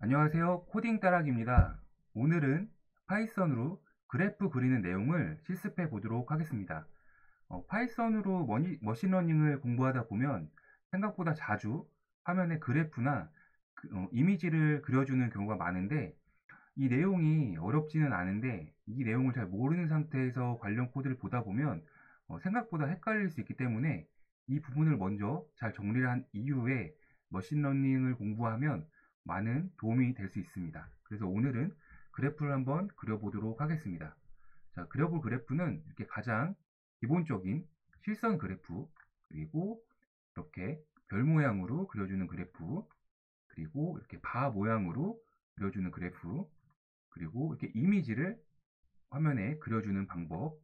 안녕하세요. 코딩 따라하기입니다. 오늘은 파이썬으로 그래프 그리는 내용을 실습해 보도록 하겠습니다. 파이썬으로 머신러닝을 공부하다 보면 생각보다 자주 화면에 그래프나 이미지를 그려주는 경우가 많은데, 이 내용이 어렵지는 않은데 이 내용을 잘 모르는 상태에서 관련 코드를 보다 보면 생각보다 헷갈릴 수 있기 때문에 이 부분을 먼저 잘 정리를 한 이후에 머신러닝을 공부하면 많은 도움이 될 수 있습니다. 그래서 오늘은 그래프를 한번 그려보도록 하겠습니다. 자, 그려볼 그래프는 이렇게 가장 기본적인 실선 그래프, 그리고 이렇게 별 모양으로 그려주는 그래프, 그리고 이렇게 바 모양으로 그려주는 그래프, 그리고 이렇게 이미지를 화면에 그려주는 방법,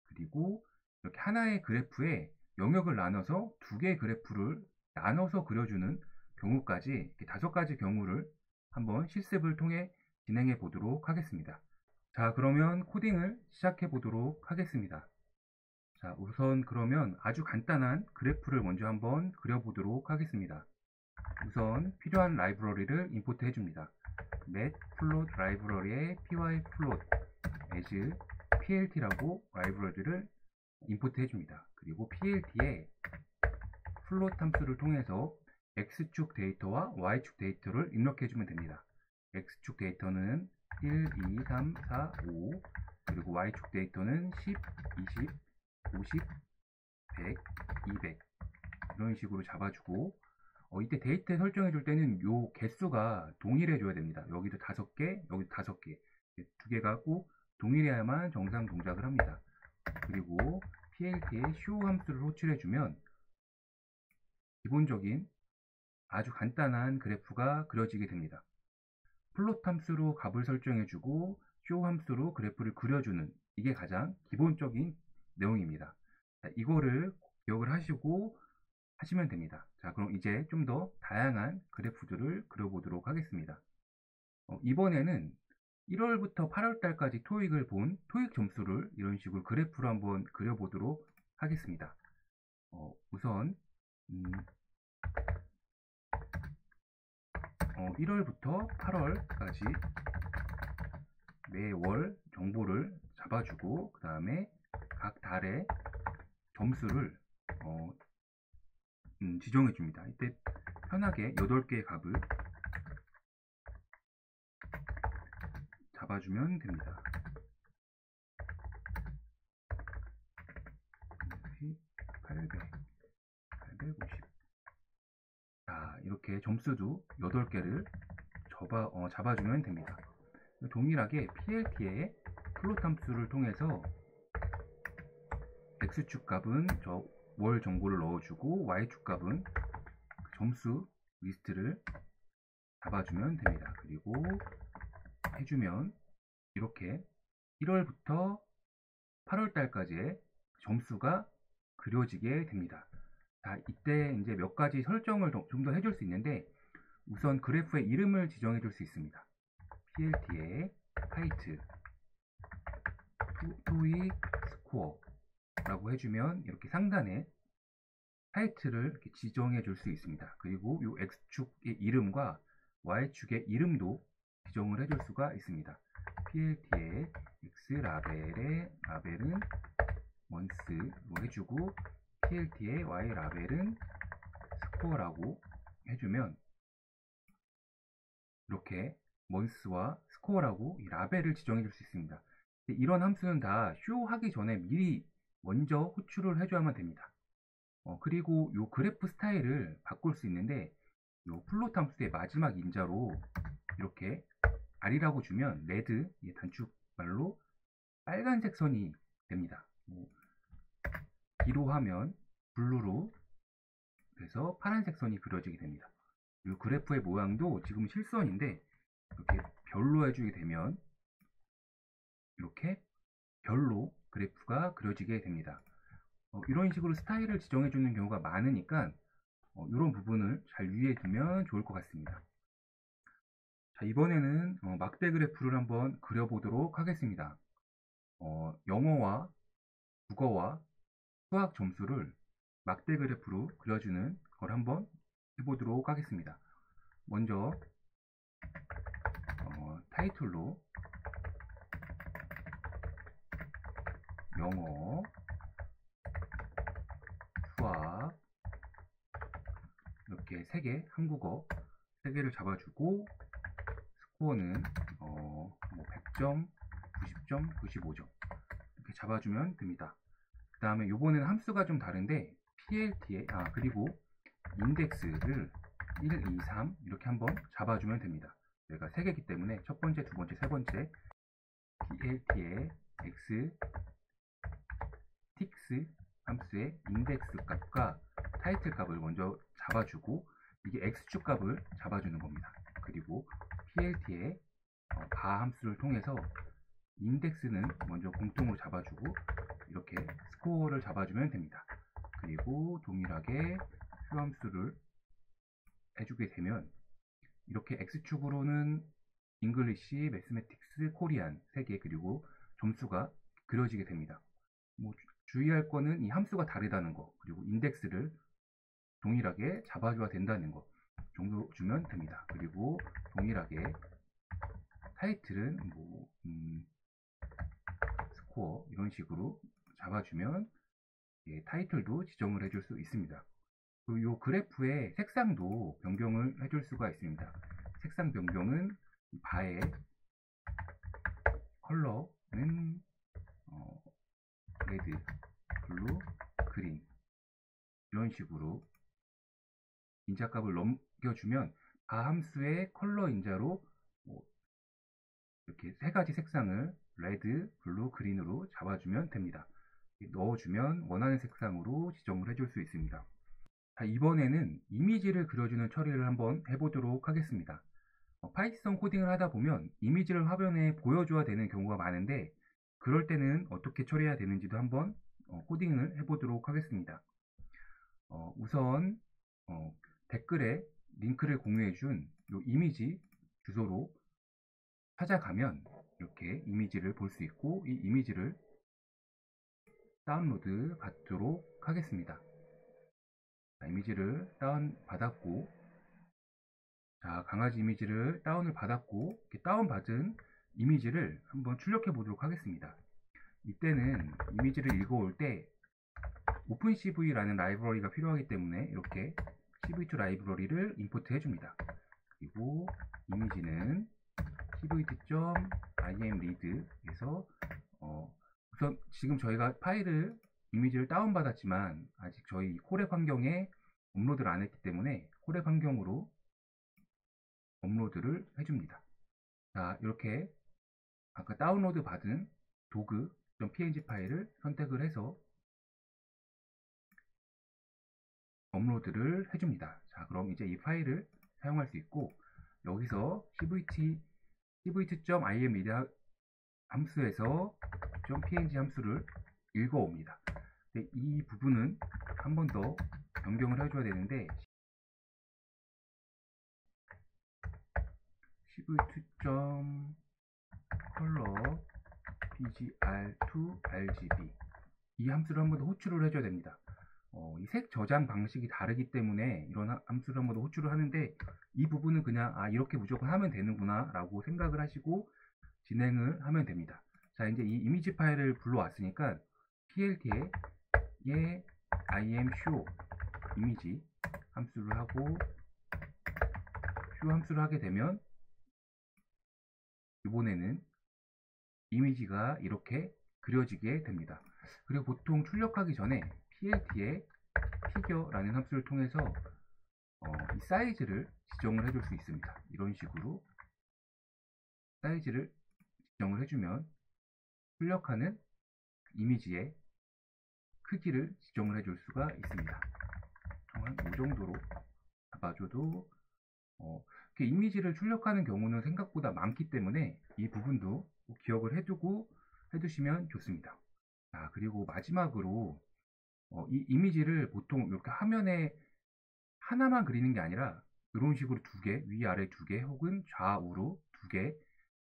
그리고 이렇게 하나의 그래프에 영역을 나눠서 두 개의 그래프를 나눠서 그려주는 경우까지, 이렇게 5가지 경우를 한번 실습을 통해 진행해 보도록 하겠습니다. 자, 그러면 코딩을 시작해 보도록 하겠습니다. 자, 우선 그러면 아주 간단한 그래프를 먼저 한번 그려보도록 하겠습니다. 우선 필요한 라이브러리를 임포트 해줍니다. matplot 라이브러리에 pyplot as plt라고 라이브러리를 임포트 해줍니다. 그리고 plt에 플롯 함수를 통해서 x축 데이터와 y축 데이터를 입력해주면 됩니다. x축 데이터는 1, 2, 3, 4, 5, 그리고 y축 데이터는 10, 20, 50, 100, 200 이런 식으로 잡아주고, 이때 데이터 설정해 줄 때는 요 개수가 동일해 줘야 됩니다. 여기도 5개, 여기도 5개, 2개가 꼭 동일해야만 정상 동작을 합니다. 그리고 plt에 show 함수를 호출해 주면 기본적인 아주 간단한 그래프가 그려지게 됩니다. 플롯 함수로 값을 설정해 주고 show 함수로 그래프를 그려주는, 이게 가장 기본적인 내용입니다. 자, 이거를 기억을 하시고 하시면 됩니다. 자, 그럼 이제 좀 더 다양한 그래프들을 그려보도록 하겠습니다. 이번에는 1월부터 8월달까지 토익을 본 토익 점수를 이런 식으로 그래프로 한번 그려보도록 하겠습니다. 우선 1월부터 8월까지 매월 정보를 잡아주고, 그 다음에 각 달의 점수를 지정해 줍니다. 이때 편하게 8개의 값을 잡아주면 됩니다. 800, 850. 자, 이렇게 점수도 8개를 잡아주면 됩니다. 동일하게 plt에 플롯 함수를 통해서 x축 값은 월 정보를 넣어주고 y축 값은 점수 리스트를 잡아주면 됩니다. 그리고 해주면 이렇게 1월부터 8월달까지의 점수가 그려지게 됩니다. 자, 이때 이제 몇 가지 설정을 좀 더 해줄 수 있는데, 우선 그래프의 이름을 지정해 줄 수 있습니다. plt에 height, 토익 스코어 라고 해주면 이렇게 상단에 하이트를 이렇게 지정해 줄 수 있습니다. 그리고 이 x축의 이름과 y축의 이름도 지정을 해줄 수가 있습니다. plt에 x라벨의 라벨은 month로 해주고, plt의 y라벨은 스코어라고 해주면 이렇게 month와 스코어라고 이 라벨을 지정해 줄 수 있습니다. 이런 함수는 다 쇼 하기 전에 미리 먼저 호출을 해줘야만 됩니다. 그리고 이 그래프 스타일을 바꿀 수 있는데, 이 플롯 함수의 마지막 인자로 이렇게 R이라고 주면 레드, 단축말로 빨간색 선이 됩니다. B로 하면 블루로, 그래서 파란색 선이 그려지게 됩니다. 이 그래프의 모양도 지금 실선인데 이렇게 별로 해주게 되면 이렇게 별로 그래프가 그려지게 됩니다. 이런 식으로 스타일을 지정해 주는 경우가 많으니까 이런 부분을 잘 유의해 두면 좋을 것 같습니다. 자, 이번에는 막대 그래프를 한번 그려보도록 하겠습니다. 영어와 국어와 수학 점수를 막대 그래프로 그려주는 걸 한번 해보도록 하겠습니다. 먼저 타이틀로 영어, 수학 이렇게 3개, 한국어 3개를 잡아주고 스코어는 뭐 100점, 90점, 95점 이렇게 잡아주면 됩니다. 그 다음에 요번에는 함수가 좀 다른데 PLT에 그리고 인덱스를 1, 2, 3 이렇게 한번 잡아주면 됩니다. 저희가 3개이기 때문에 첫 번째, 두 번째, 세 번째 PLT에 X, 틱스 함수의 인덱스 값과 타이틀 값을 먼저 잡아주고 이게 X축 값을 잡아주는 겁니다. 그리고 PLT에 가 함수를 통해서 인덱스는 먼저 공통으로 잡아주고 이렇게 스코어를 잡아주면 됩니다. 그리고 동일하게 표 함수를 해주게 되면 이렇게 X축으로는 잉글리시, 매스매틱스, 코리안 3개 그리고 점수가 그려지게 됩니다. 뭐 주의할 거는 이 함수가 다르다는 거 그리고 인덱스를 동일하게 잡아줘야 된다는 거 정도 주면 됩니다. 그리고 동일하게 타이틀은 뭐 스코어 이런 식으로 잡아주면 타이틀도 지정을 해줄 수 있습니다. 그리고 이 그래프의 색상도 변경을 해줄 수가 있습니다. 색상 변경은 바의 컬러는 레드, 블루, 그린 이런 식으로 인자값을 넘겨주면 바 함수의 컬러 인자로 이렇게 3가지 색상을 레드, 블루, 그린으로 잡아주면 됩니다. 넣어주면 원하는 색상으로 지정을 해줄 수 있습니다. 자, 이번에는 이미지를 그려주는 처리를 한번 해보도록 하겠습니다. 파이썬 코딩을 하다 보면 이미지를 화면에 보여줘야 되는 경우가 많은데 그럴 때는 어떻게 처리해야 되는지도 한번 코딩을 해보도록 하겠습니다. 우선 댓글에 링크를 공유해준 이 이미지 주소로 찾아가면 이렇게 이미지를 볼 수 있고 이 이미지를 다운로드 받도록 하겠습니다. 자, 이미지를 다운 받았고 자, 강아지 이미지를 다운을 받았고 이렇게 다운 받은 이미지를 한번 출력해 보도록 하겠습니다. 이때는 이미지를 읽어올 때 오픈CV라는 라이브러리가 필요하기 때문에 이렇게 cv2 라이브러리를 임포트 해줍니다. 그리고 이미지는 cv2.imread에서 우선 지금 저희가 이미지를 다운받았지만 아직 저희 콜앱 환경에 업로드를 안 했기 때문에 콜앱 환경으로 업로드를 해줍니다. 자, 이렇게 아까 다운로드 받은 도그.png 파일을 선택을 해서 업로드를 해줍니다. 자, 그럼 이제 이 파일을 사용할 수 있고 여기서 cv2.imread 함수에서 .png 함수를 읽어옵니다. 이 부분은 한 번 더 변경을 해줘야 되는데 cv2.color bgr2rgb 이 함수를 한 번 더 호출을 해줘야 됩니다. 이 색 저장 방식이 다르기 때문에 이런 함수를 한 번 더 호출을 하는데 이 부분은 그냥 이렇게 무조건 하면 되는구나 라고 생각을 하시고 진행을 하면 됩니다. 자, 이제 이 이미지 파일을 불러왔으니까 plt에 imshow 이미지 함수를 하고 show 함수를 하게 되면 이번에는 이미지가 이렇게 그려지게 됩니다. 그리고 보통 출력하기 전에 plt에 figure라는 함수를 통해서 이 사이즈를 지정을 해줄 수 있습니다. 이런 식으로 사이즈를 지정을 해주면 출력하는 이미지의 크기를 지정을 해줄 수가 있습니다. 한 이 정도로 잡아줘도 이렇게 이미지를 출력하는 경우는 생각보다 많기 때문에 이 부분도 기억을 해두시면 좋습니다. 자, 그리고 마지막으로 이 이미지를 보통 이렇게 화면에 하나만 그리는 게 아니라 이런 식으로 2개, 위아래 2개 혹은 좌우로 2개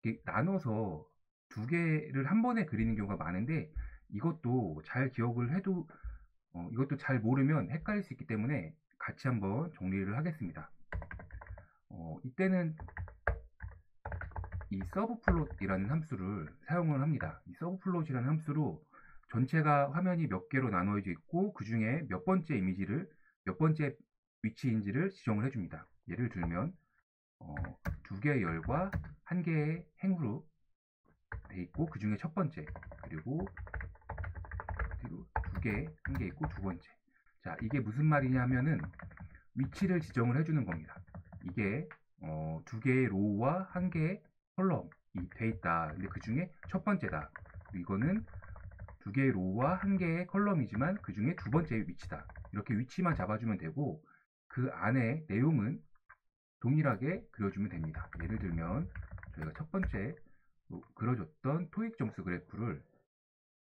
이렇게 나눠서 2개를 한 번에 그리는 경우가 많은데 이것도 잘 기억을 해도 이것도 잘 모르면 헷갈릴 수 있기 때문에 같이 한번 정리를 하겠습니다. 이때는 이 서브플롯이라는 함수를 사용을 합니다. 이 서브플롯이라는 함수로 전체가 화면이 몇 개로 나눠져 있고 그 중에 몇 번째 이미지를 몇 번째 위치인지를 지정을 해줍니다. 예를 들면 두 개의 열과 한 개의 행으로 돼 있고 그 중에 첫 번째, 그리고 두 개, 한 개 있고 두 번째. 자, 이게 무슨 말이냐 하면은 위치를 지정을 해주는 겁니다. 이게 두 개의 로우와 한 개의 컬럼이 돼 있다. 근데 그 중에 첫 번째다. 이거는 두 개의 로우와 한 개의 컬럼이지만 그 중에 두 번째 위치다. 이렇게 위치만 잡아주면 되고 그 안에 내용은 동일하게 그려주면 됩니다. 예를 들면 저희가 첫 번째 그려줬던 토익 점수 그래프를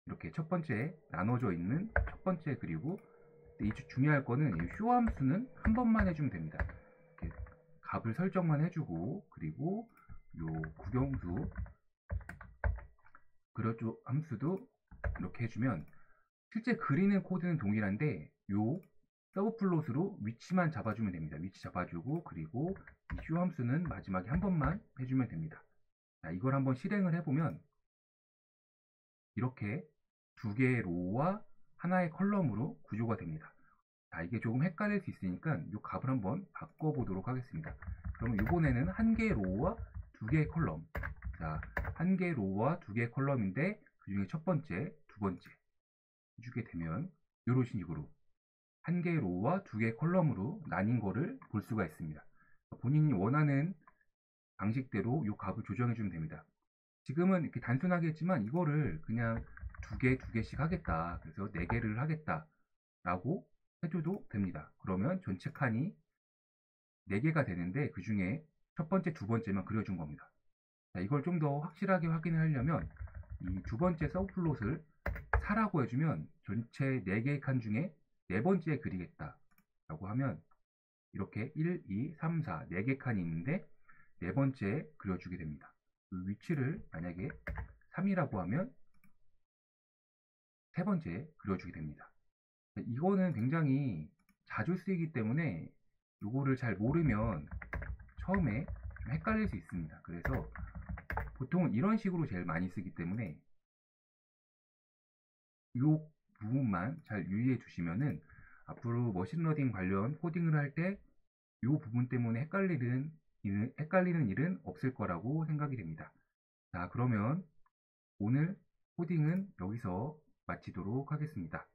이렇게 첫 번째 나눠져 있는 첫 번째 그리고 이 중요할 거는 이 쇼 함수는 한 번만 해주면 됩니다. 이렇게 값을 설정만 해주고 그리고 요 구경수 그려줘 함수도 이렇게 해주면 실제 그리는 코드는 동일한데 요 서브플롯으로 위치만 잡아주면 됩니다. 위치 잡아주고 그리고 이 쇼 함수는 마지막에 한 번만 해주면 됩니다. 자, 이걸 한번 실행을 해보면 이렇게 두 개의 로우와 하나의 컬럼으로 구조가 됩니다. 자, 이게 조금 헷갈릴 수 있으니까 이 값을 한번 바꿔보도록 하겠습니다. 그러면 이번에는 한 개의 로우와 두 개의 컬럼. 자, 한 개의 로우와 두 개의 컬럼인데 그 중에 첫 번째, 두 번째 해주게 되면 이런 식으로 한 개의 로우와 두 개의 컬럼으로 나뉜 거를 볼 수가 있습니다. 본인이 원하는 방식대로 이 값을 조정해 주면 됩니다. 지금은 이렇게 단순하게 했지만 이거를 그냥 두 개씩 하겠다. 그래서 네 개를 하겠다 라고 해줘도 됩니다. 그러면 전체 칸이 4개가 되는데 그 중에 첫 번째, 두 번째만 그려준 겁니다. 자, 이걸 좀 더 확실하게 확인을 하려면 이 두 번째 서브플롯을 4라고 해주면 전체 4개의 칸 중에 네 번째 그리겠다 라고 하면 이렇게 1, 2, 3, 4 4개 칸이 있는데 네 번째 그려주게 됩니다. 그 위치를 만약에 3이라고 하면 세 번째 그려주게 됩니다. 이거는 굉장히 자주 쓰이기 때문에 이거를 잘 모르면 처음에 좀 헷갈릴 수 있습니다. 그래서 보통은 이런 식으로 제일 많이 쓰기 때문에 이 부분만 잘 유의해 주시면은 앞으로 머신러닝 관련 코딩을 할 때 이 부분 때문에 헷갈리는 일은 없을 거라고 생각이 됩니다. 자, 그러면 오늘 코딩은 여기서 마치도록 하겠습니다.